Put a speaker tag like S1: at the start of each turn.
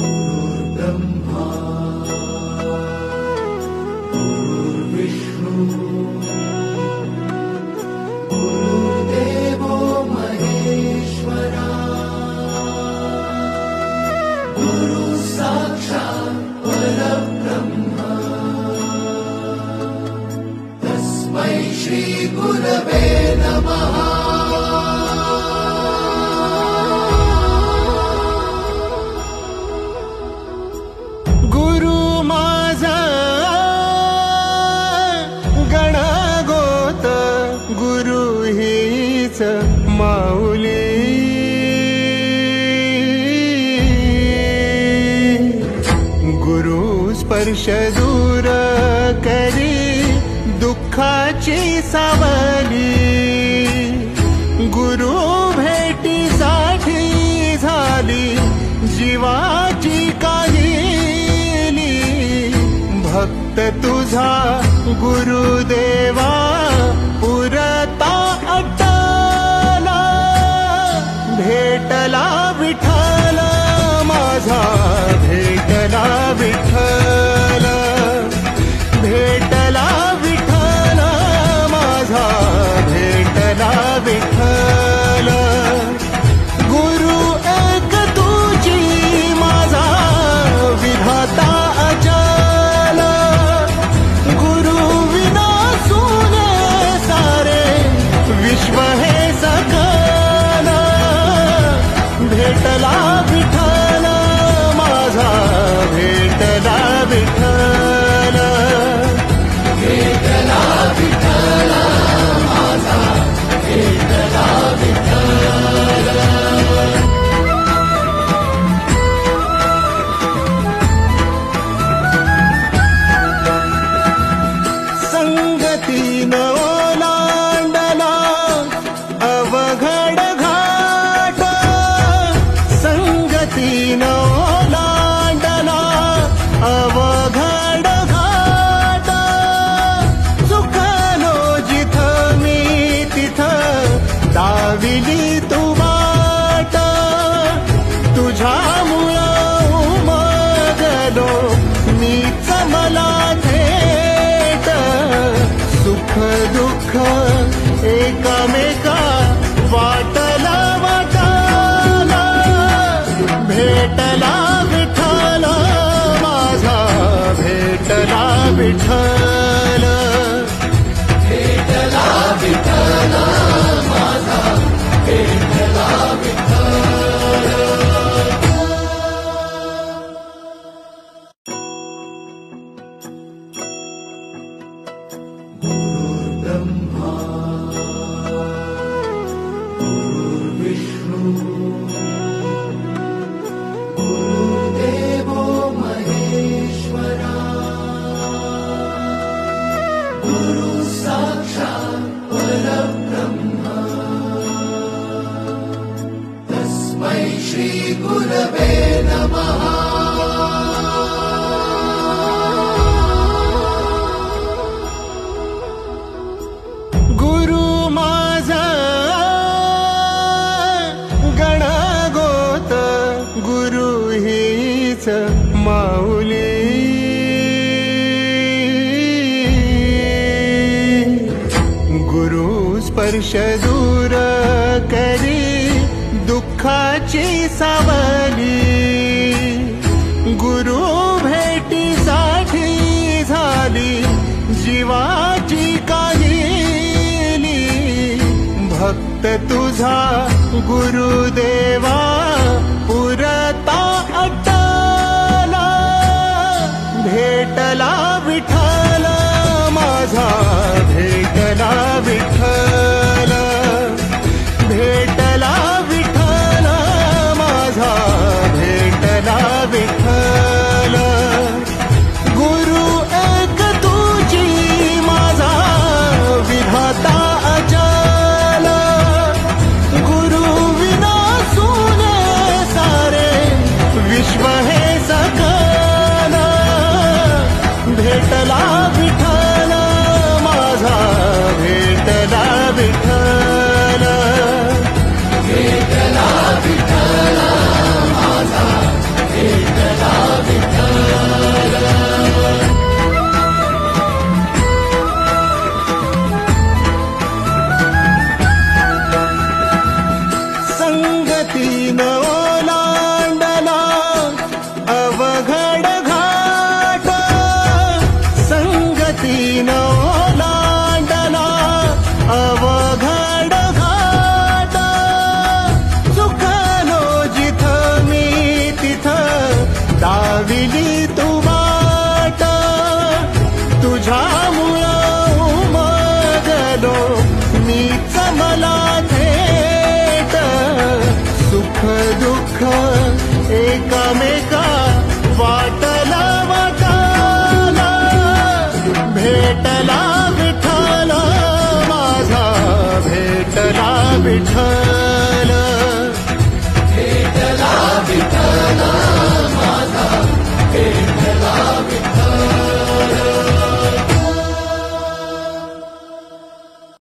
S1: गुरुर्ब्रह्मा गुरुर्विष्णु गुरुदेवो महेश्वरा गुरु साक्षात् परब्रह्म तस्मै श्री गुरवे नमः।
S2: माऊली गुरु स्पर्श दूर करी दुःखाची सावली गुरु भेटीसाठी झाली जीवाची काहिली भक्त तुझा गुरुदेवा पुरता भेटला विठ्ठल माझा भेटला विठ्ठल भेटला विठ्ठल माझा भेटला विठ्ठल गुरु एक तुझी माझा विधाता अचल गुरु विना सुने सारे विश्व हे सकल भेटला विठ्ठल माझा भेटला विठ्ठल
S1: भेटला विठ्ठल माझा भेटला विठ्ठल।
S2: संगतीन ओलांडला अवघड घाट संगतीन ओलांडला अवघड घाट चुकलो जिथं मी तिथं दाविली तू वाट तुझ्यामुळं उमगलो मीच मला थेट सुख दुःख एकामेका वाटला वाटाला भेटला विठ्ठल माझा भेटला विठ्ठल
S1: भेटला विठ्ठल माझा भेटला विठ्ठल। गुरुर्ब्रह्मा गुरुर्विष्णु गुरुदेवो महेश्वरा गुरु साक्षात् परब्रह्म तस्मै श्री गुरवे नमः।
S2: गुरु माझा गणगोत गुरु हीच माऊली गुरु स्पर्श दूर करी दुःखाची सावली गुरु भेटीसाठी झाली जीवाची काहिली भक्त तुझा गुरुदेवा पुरता अटला भेटला विठ्ठल माझा भेटला विठ्ठल भेटला विठ्ठल माझा भेटला विठ्ठल गुरु एक तुझी माझा विधाता अचल गुरु विना सुने सारे विश्व हे सकल भेटला विठ्ठल माझा भेटला एकमेका